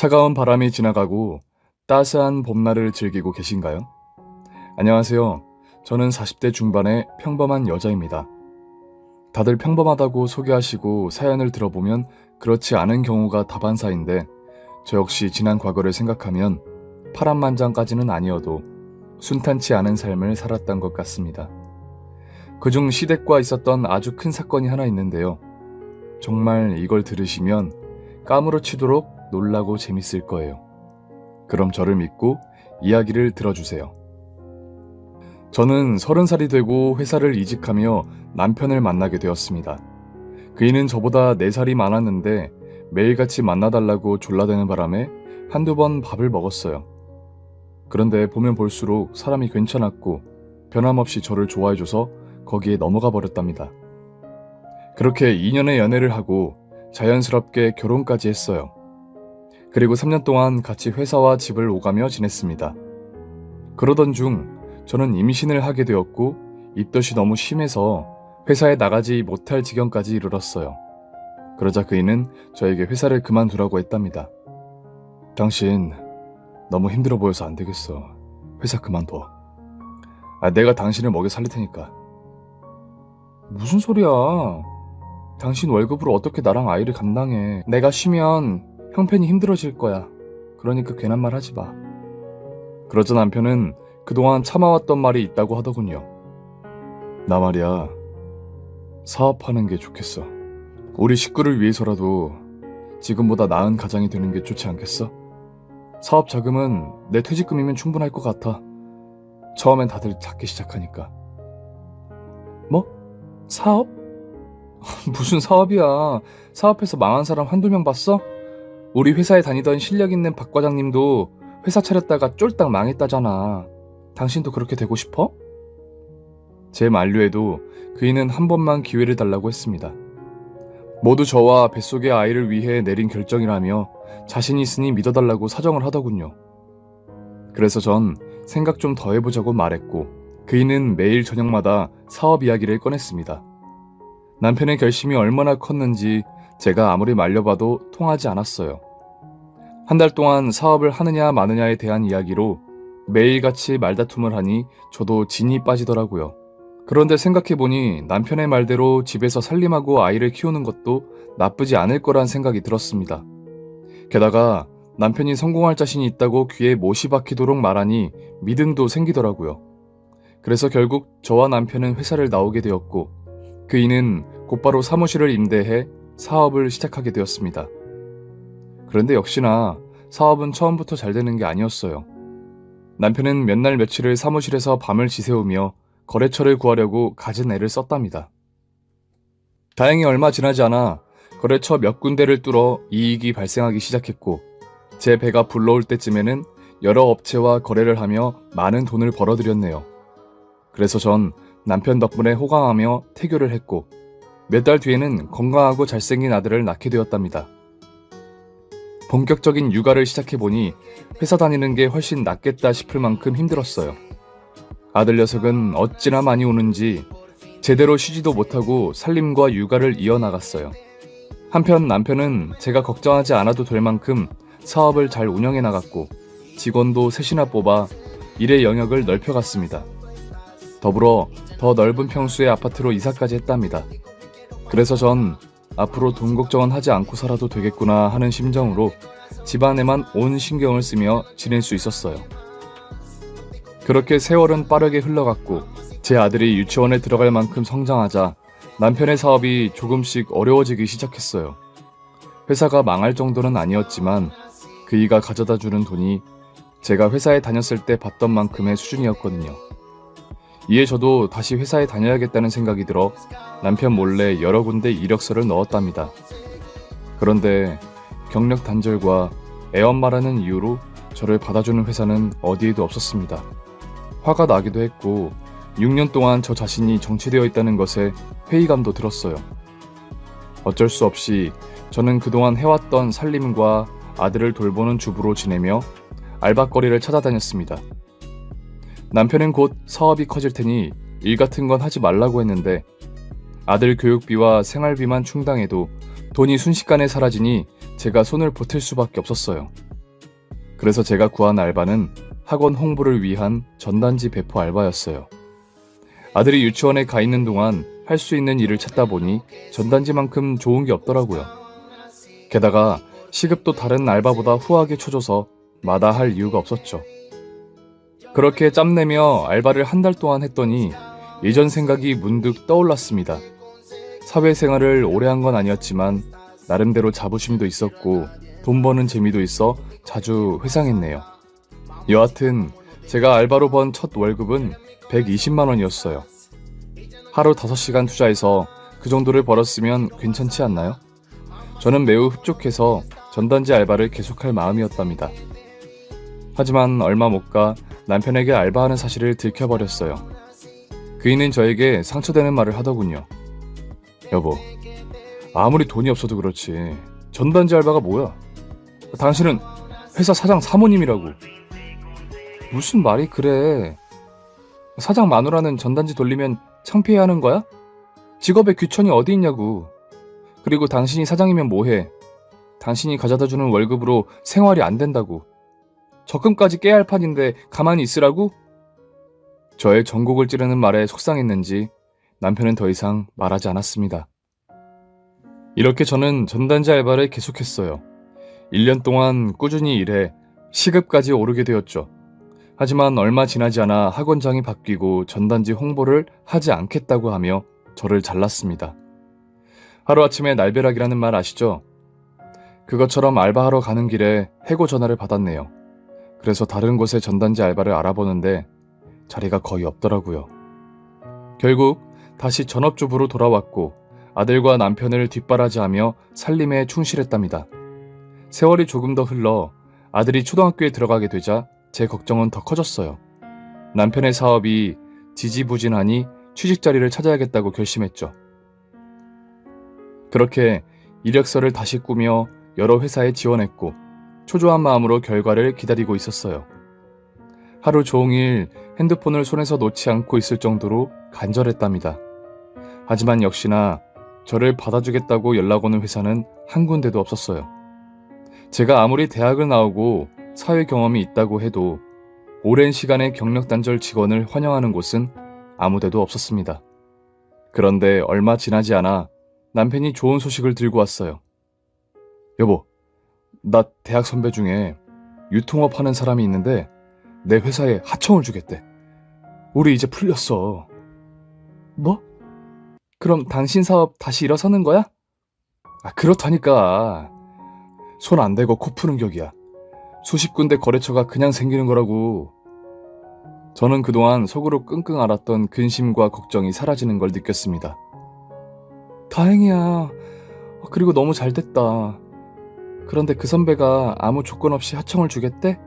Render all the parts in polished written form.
차가운 바람이 지나가고 따스한 봄날을 즐기고 계신가요? 안녕하세요. 저는 40대 중반의 평범한 여자입니다. 다들 평범하다고 소개하시고 사연을 들어보면 그렇지 않은 경우가 다반사인데 저 역시 지난 과거를 생각하면 파란만장까지는 아니어도 순탄치 않은 삶을 살았던 것 같습니다. 그중 시댁과 있었던 아주 큰 사건이 하나 있는데요. 정말 이걸 들으시면 까무러치도록 놀라고 재밌을 거예요. 그럼 저를 믿고 이야기를 들어주세요. 저는 30살이 되고 회사를 이직하며 남편을 만나게 되었습니다. 그이는 저보다 4살이 많았는데 매일같이 만나달라고 졸라대는 바람에 한두 번 밥을 먹었어요. 그런데 보면 볼수록 사람이 괜찮았고 변함없이 저를 좋아해줘서 거기에 넘어가 버렸답니다. 그렇게 2년의 연애를 하고 자연스럽게 결혼까지 했어요. 그리고 3년 동안 같이 회사와 집을 오가며 지냈습니다. 그러던 중 저는 임신을 하게 되었고 입덧이 너무 심해서 회사에 나가지 못할 지경까지 이르렀어요. 그러자 그이는 저에게 회사를 그만두라고 했답니다. 당신 너무 힘들어 보여서 안 되겠어. 회사 그만둬. 내가 당신을 먹여 살릴 테니까. 무슨 소리야. 당신 월급으로 어떻게 나랑 아이를 감당해. 내가 쉬면 형편이 힘들어질 거야. 그러니까 괜한 말 하지 마. 그러자 남편은 그동안 참아왔던 말이 있다고 하더군요. 나 말이야. 사업하는 게 좋겠어. 우리 식구를 위해서라도 지금보다 나은 가장이 되는 게 좋지 않겠어? 사업 자금은 내 퇴직금이면 충분할 것 같아. 처음엔 다들 작게 시작하니까. 뭐? 사업? 무슨 사업이야. 사업해서 망한 사람 한두 명 봤어? 우리 회사에 다니던 실력 있는 박 과장님도 회사 차렸다가 쫄딱 망했다잖아. 당신도 그렇게 되고 싶어? 제 만류에도 그이는 한 번만 기회를 달라고 했습니다. 모두 저와 뱃속의 아이를 위해 내린 결정이라며 자신 있으니 믿어달라고 사정을 하더군요. 그래서 전 생각 좀 더 해보자고 말했고 그이는 매일 저녁마다 사업 이야기를 꺼냈습니다. 남편의 결심이 얼마나 컸는지 제가 아무리 말려봐도 통하지 않았어요. 한 달 동안 사업을 하느냐 마느냐에 대한 이야기로 매일같이 말다툼을 하니 저도 진이 빠지더라고요. 그런데 생각해보니 남편의 말대로 집에서 살림하고 아이를 키우는 것도 나쁘지 않을 거란 생각이 들었습니다. 게다가 남편이 성공할 자신이 있다고 귀에 못이 박히도록 말하니 믿음도 생기더라고요. 그래서 결국 저와 남편은 회사를 나오게 되었고 그이는 곧바로 사무실을 임대해 사업을 시작하게 되었습니다. 그런데 역시나 사업은 처음부터 잘 되는 게 아니었어요. 남편은 몇 날 며칠을 사무실에서 밤을 지새우며 거래처를 구하려고 갖은 애를 썼답니다. 다행히 얼마 지나지 않아 거래처 몇 군데를 뚫어 이익이 발생하기 시작했고 제 배가 불러올 때쯤에는 여러 업체와 거래를 하며 많은 돈을 벌어들였네요. 그래서 전 남편 덕분에 호강하며 태교를 했고 몇 달 뒤에는 건강하고 잘생긴 아들을 낳게 되었답니다. 본격적인 육아를 시작해보니 회사 다니는 게 훨씬 낫겠다 싶을 만큼 힘들었어요. 아들 녀석은 어찌나 많이 우는지 제대로 쉬지도 못하고 살림과 육아를 이어나갔어요. 한편 남편은 제가 걱정하지 않아도 될 만큼 사업을 잘 운영해 나갔고 직원도 셋이나 뽑아 일의 영역을 넓혀갔습니다. 더불어 더 넓은 평수의 아파트로 이사까지 했답니다. 그래서 전 앞으로 돈 걱정은 하지 않고 살아도 되겠구나 하는 심정으로 집안에만 온 신경을 쓰며 지낼 수 있었어요. 그렇게 세월은 빠르게 흘러갔고 제 아들이 유치원에 들어갈 만큼 성장하자 남편의 사업이 조금씩 어려워지기 시작했어요. 회사가 망할 정도는 아니었지만 그이가 가져다 주는 돈이 제가 회사에 다녔을 때 받던 만큼의 수준이었거든요. 이에 저도 다시 회사에 다녀야겠다는 생각이 들어 남편 몰래 여러 군데 이력서를 넣었답니다. 그런데 경력 단절과 애엄마라는 이유로 저를 받아주는 회사는 어디에도 없었습니다. 화가 나기도 했고 6년 동안 저 자신이 정체되어 있다는 것에 회의감도 들었어요. 어쩔 수 없이 저는 그동안 해왔던 살림과 아들을 돌보는 주부로 지내며 알바거리를 찾아다녔습니다. 남편은 곧 사업이 커질 테니 일 같은 건 하지 말라고 했는데 아들 교육비와 생활비만 충당해도 돈이 순식간에 사라지니 제가 손을 보탤 수밖에 없었어요. 그래서 제가 구한 알바는 학원 홍보를 위한 전단지 배포 알바였어요. 아들이 유치원에 가 있는 동안 할 수 있는 일을 찾다 보니 전단지만큼 좋은 게 없더라고요. 게다가 시급도 다른 알바보다 후하게 쳐줘서 마다할 이유가 없었죠. 그렇게 짬내며 알바를 한 달 동안 했더니 예전 생각이 문득 떠올랐습니다. 사회생활을 오래 한 건 아니었지만 나름대로 자부심도 있었고 돈 버는 재미도 있어 자주 회상했네요. 여하튼 제가 알바로 번 첫 월급은 120만 원이었어요. 하루 5시간 투자해서 그 정도를 벌었으면 괜찮지 않나요? 저는 매우 흡족해서 전단지 알바를 계속할 마음이었답니다. 하지만 얼마 못 가 남편에게 알바하는 사실을 들켜버렸어요. 그이는 저에게 상처되는 말을 하더군요. 여보, 아무리 돈이 없어도 그렇지 전단지 알바가 뭐야? 당신은 회사 사장 사모님이라고. 무슨 말이 그래. 사장 마누라는 전단지 돌리면 창피해하는 거야? 직업에 귀천이 어디 있냐고. 그리고 당신이 사장이면 뭐해. 당신이 가져다주는 월급으로 생활이 안 된다고. 적금까지 깨야 할 판인데 가만히 있으라고? 저의 전곡을 찌르는 말에 속상했는지 남편은 더 이상 말하지 않았습니다. 이렇게 저는 전단지 알바를 계속했어요. 1년 동안 꾸준히 일해 시급까지 오르게 되었죠. 하지만 얼마 지나지 않아 학원장이 바뀌고 전단지 홍보를 하지 않겠다고 하며 저를 잘랐습니다. 하루아침에 날벼락이라는 말 아시죠? 그것처럼 알바하러 가는 길에 해고 전화를 받았네요. 그래서 다른 곳에 전단지 알바를 알아보는데 자리가 거의 없더라고요. 결국 다시 전업주부로 돌아왔고 아들과 남편을 뒷바라지하며 살림에 충실했답니다. 세월이 조금 더 흘러 아들이 초등학교에 들어가게 되자 제 걱정은 더 커졌어요. 남편의 사업이 지지부진하니 취직자리를 찾아야겠다고 결심했죠. 그렇게 이력서를 다시 꾸며 여러 회사에 지원했고 초조한 마음으로 결과를 기다리고 있었어요. 하루 종일 핸드폰을 손에서 놓지 않고 있을 정도로 간절했답니다. 하지만 역시나 저를 받아주겠다고 연락 오는 회사는 한 군데도 없었어요. 제가 아무리 대학을 나오고 사회 경험이 있다고 해도 오랜 시간의 경력 단절 직원을 환영하는 곳은 아무 데도 없었습니다. 그런데 얼마 지나지 않아 남편이 좋은 소식을 들고 왔어요. 여보, 나 대학 선배 중에 유통업 하는 사람이 있는데 내 회사에 하청을 주겠대. 우리 이제 풀렸어. 뭐? 그럼 당신 사업 다시 일어서는 거야? 그렇다니까. 손 안 대고 코 푸는 격이야. 수십 군데 거래처가 그냥 생기는 거라고. 저는 그동안 속으로 끙끙 앓았던 근심과 걱정이 사라지는 걸 느꼈습니다. 다행이야. 그리고 너무 잘 됐다. 그런데 그 선배가 아무 조건 없이 하청을 주겠대?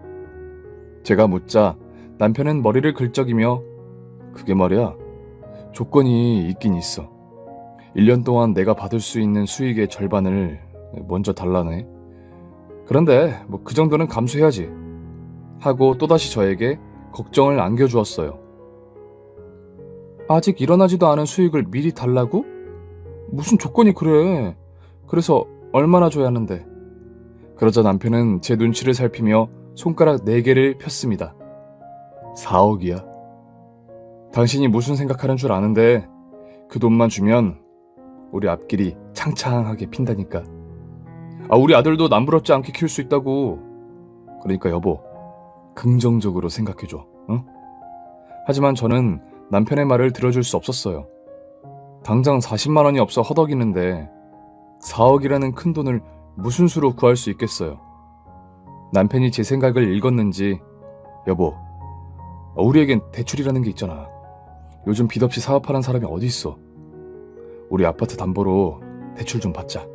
제가 묻자 남편은 머리를 긁적이며 그게 말이야. 조건이 있긴 있어. 1년 동안 내가 받을 수 있는 수익의 절반을 먼저 달라네. 그런데 그 정도는 감수해야지. 하고 또다시 저에게 걱정을 안겨주었어요. 아직 일어나지도 않은 수익을 미리 달라고? 무슨 조건이 그래. 그래서 얼마나 줘야 하는데. 그러자 남편은 제 눈치를 살피며 손가락 4개를 폈습니다. 4억이야. 당신이 무슨 생각하는 줄 아는데 그 돈만 주면 우리 앞길이 창창하게 핀다니까. 우리 아들도 남부럽지 않게 키울 수 있다고. 그러니까 여보, 긍정적으로 생각해줘. 응? 하지만 저는 남편의 말을 들어줄 수 없었어요. 당장 40만 원이 없어 허덕이는데 4억이라는 큰 돈을 무슨 수로 구할 수 있겠어요. 남편이 제 생각을 읽었는지 여보, 우리에겐 대출이라는 게 있잖아. 요즘 빚 없이 사업하는 사람이 어디 있어. 우리 아파트 담보로 대출 좀 받자.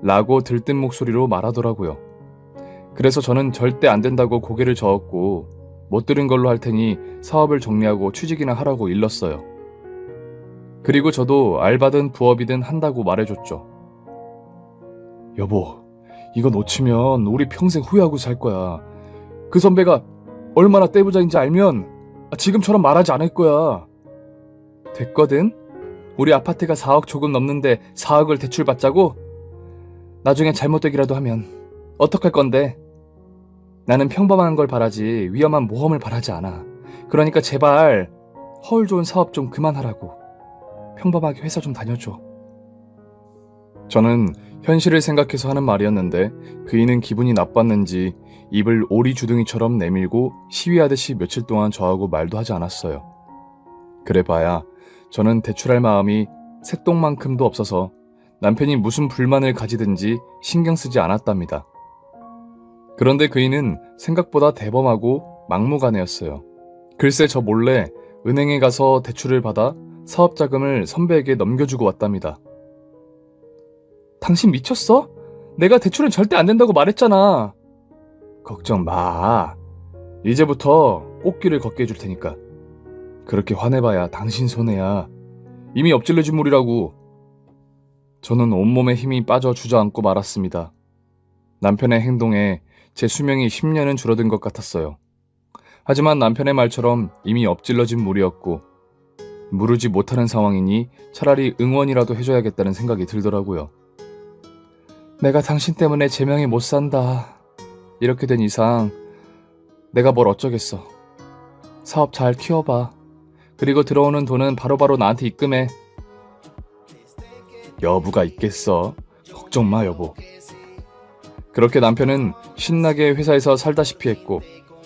라고 들뜬 목소리로 말하더라고요. 그래서 저는 절대 안 된다고 고개를 저었고 못 들은 걸로 할 테니 사업을 정리하고 취직이나 하라고 일렀어요. 그리고 저도 알바든 부업이든 한다고 말해줬죠. 여보, 이거 놓치면 우리 평생 후회하고 살 거야. 그 선배가 얼마나 떼부자인지 알면 지금처럼 말하지 않을 거야. 됐거든? 우리 아파트가 4억 조금 넘는데 4억을 대출받자고? 나중에 잘못되기라도 하면 어떡할 건데? 나는 평범한 걸 바라지 위험한 모험을 바라지 않아. 그러니까 제발 허울 좋은 사업 좀 그만하라고. 평범하게 회사 좀 다녀줘. 저는 현실을 생각해서 하는 말이었는데 그이는 기분이 나빴는지 입을 오리주둥이처럼 내밀고 시위하듯이 며칠 동안 저하고 말도 하지 않았어요. 그래봐야 저는 대출할 마음이 새똥만큼도 없어서 남편이 무슨 불만을 가지든지 신경 쓰지 않았답니다. 그런데 그이는 생각보다 대범하고 막무가내였어요. 글쎄 저 몰래 은행에 가서 대출을 받아 사업자금을 선배에게 넘겨주고 왔답니다. 당신 미쳤어? 내가 대출은 절대 안 된다고 말했잖아. 걱정 마. 이제부터 꽃길을 걷게 해줄 테니까. 그렇게 화내봐야 당신 손해야. 이미 엎질러진 물이라고. 저는 온몸에 힘이 빠져 주저앉고 말았습니다. 남편의 행동에 제 수명이 10년은 줄어든 것 같았어요. 하지만 남편의 말처럼 이미 엎질러진 물이었고 무르지 못하는 상황이니 차라리 응원이라도 해줘야겠다는 생각이 들더라고요. 내가 당신 때문에 제명에 못 산다. 이렇게 된 이상 내가 뭘 어쩌겠어. 사업 잘 키워봐. 그리고 들어오는 돈은 바로바로 나한테 입금해. 여부가 있겠어. 걱정 마 여보. 그렇게 남편은 신나게 회사에서 살다시피 했고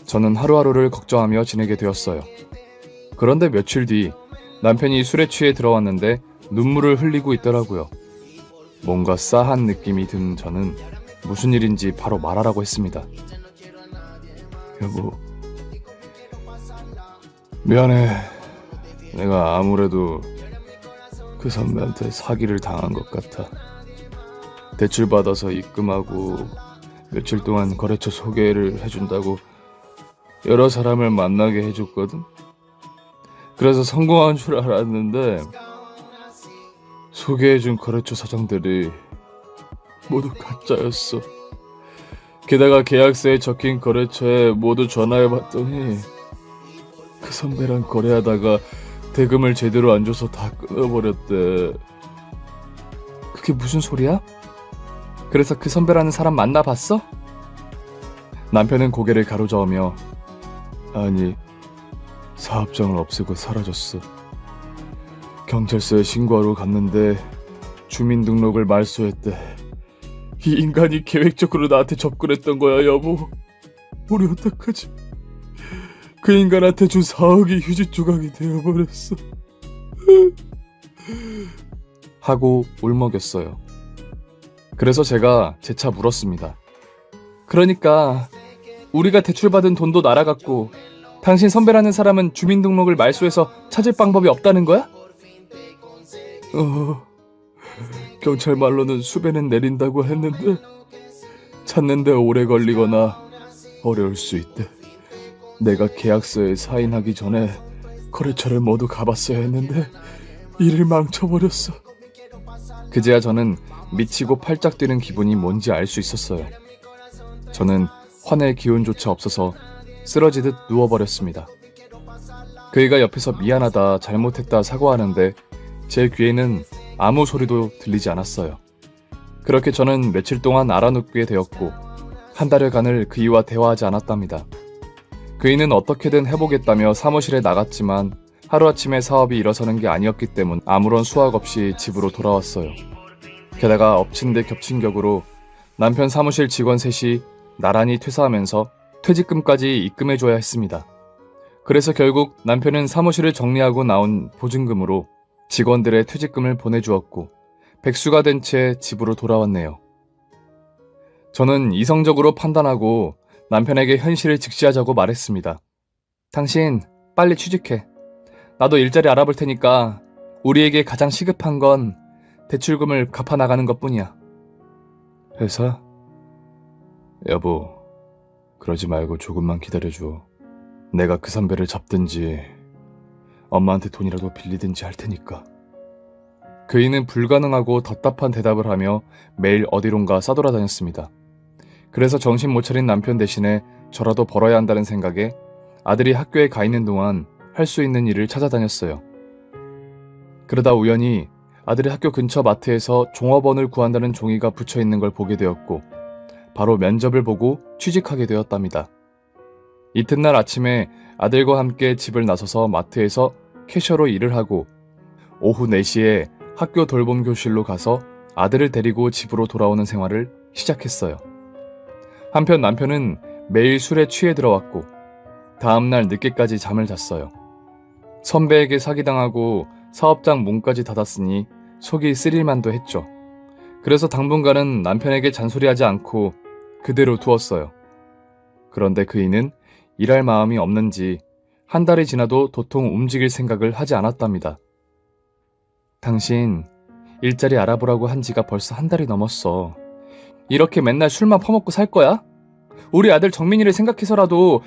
저는 하루하루를 걱정하며 지내게 되었어요. 그런데 며칠 뒤 남편이 술에 취해 들어왔는데 눈물을 흘리고 있더라고요. 뭔가 싸한 느낌이 든 저는 무슨 일인지 바로 말하라고 했습니다. 여보, 미안해. 내가 아무래도 그 선배한테 사기를 당한 것 같아. 대출 받아서 입금하고 며칠 동안 거래처 소개를 해준다고 여러 사람을 만나게 해줬거든. 그래서 성공한 줄 알았는데 소개해준 거래처 사장들이 모두 가짜였어. 게다가 계약서에 적힌 거래처에 모두 전화해봤더니 그 선배랑 거래하다가 대금을 제대로 안 줘서 다 끊어버렸대. 그게 무슨 소리야? 그래서 그 선배라는 사람 만나봤어? 남편은 고개를 가로저으며 아니, 사업장을 없애고 사라졌어. 경찰서에 신고하러 갔는데 주민등록을 말소했대. 이 인간이 계획적으로 나한테 접근했던 거야, 여보. 우리 어떡하지? 그 인간한테 준 4억이 휴지 조각이 되어버렸어. 하고 울먹였어요. 그래서 제가 재차 물었습니다. 그러니까 우리가 대출받은 돈도 날아갔고 당신 선배라는 사람은 주민등록을 말소해서 찾을 방법이 없다는 거야? 경찰 말로는 수배는 내린다고 했는데 찾는데 오래 걸리거나 어려울 수 있대. 내가 계약서에 사인하기 전에 거래처를 모두 가봤어야 했는데 일을 망쳐버렸어. 그제야 저는 미치고 팔짝 뛰는 기분이 뭔지 알 수 있었어요. 저는 화낼 기운조차 없어서 쓰러지듯 누워버렸습니다. 그이가 옆에서 미안하다, 잘못했다 사과하는데 제 귀에는 아무 소리도 들리지 않았어요. 그렇게 저는 며칠 동안 알아눕게 되었고 한 달여간을 그이와 대화하지 않았답니다. 그이는 어떻게든 해보겠다며 사무실에 나갔지만 하루아침에 사업이 일어서는 게 아니었기 때문 아무런 수확 없이 집으로 돌아왔어요. 게다가 엎친 데 겹친 격으로 남편 사무실 직원 셋이 나란히 퇴사하면서 퇴직금까지 입금해줘야 했습니다. 그래서 결국 남편은 사무실을 정리하고 나온 보증금으로 직원들의 퇴직금을 보내주었고 백수가 된 채 집으로 돌아왔네요. 저는 이성적으로 판단하고 남편에게 현실을 직시하자고 말했습니다. 당신 빨리 취직해. 나도 일자리 알아볼 테니까 우리에게 가장 시급한 건 대출금을 갚아나가는 것뿐이야. 회사? 여보, 그러지 말고 조금만 기다려줘. 내가 그 선배를 잡든지 엄마한테 돈이라도 빌리든지 할 테니까. 그이는 불가능하고 답답한 대답을 하며 매일 어디론가 싸돌아다녔습니다. 그래서 정신 못 차린 남편 대신에 저라도 벌어야 한다는 생각에 아들이 학교에 가 있는 동안 할 수 있는 일을 찾아다녔어요. 그러다 우연히 아들이 학교 근처 마트에서 종업원을 구한다는 종이가 붙여 있는 걸 보게 되었고 바로 면접을 보고 취직하게 되었답니다. 이튿날 아침에 아들과 함께 집을 나서서 마트에서 캐셔로 일을 하고 오후 4시에 학교 돌봄 교실로 가서 아들을 데리고 집으로 돌아오는 생활을 시작했어요. 한편 남편은 매일 술에 취해 들어왔고 다음날 늦게까지 잠을 잤어요. 선배에게 사기당하고 사업장 문까지 닫았으니 속이 쓰릴만도 했죠. 그래서 당분간은 남편에게 잔소리하지 않고 그대로 두었어요. 그런데 그이는 일할 마음이 없는지 한 달이 지나도 도통 움직일 생각을 하지 않았답니다. 당신 일자리 알아보라고 한 지가 벌써 한 달이 넘었어. 이렇게 맨날 술만 퍼먹고 살 거야? 우리 아들 정민이를 생각해서라도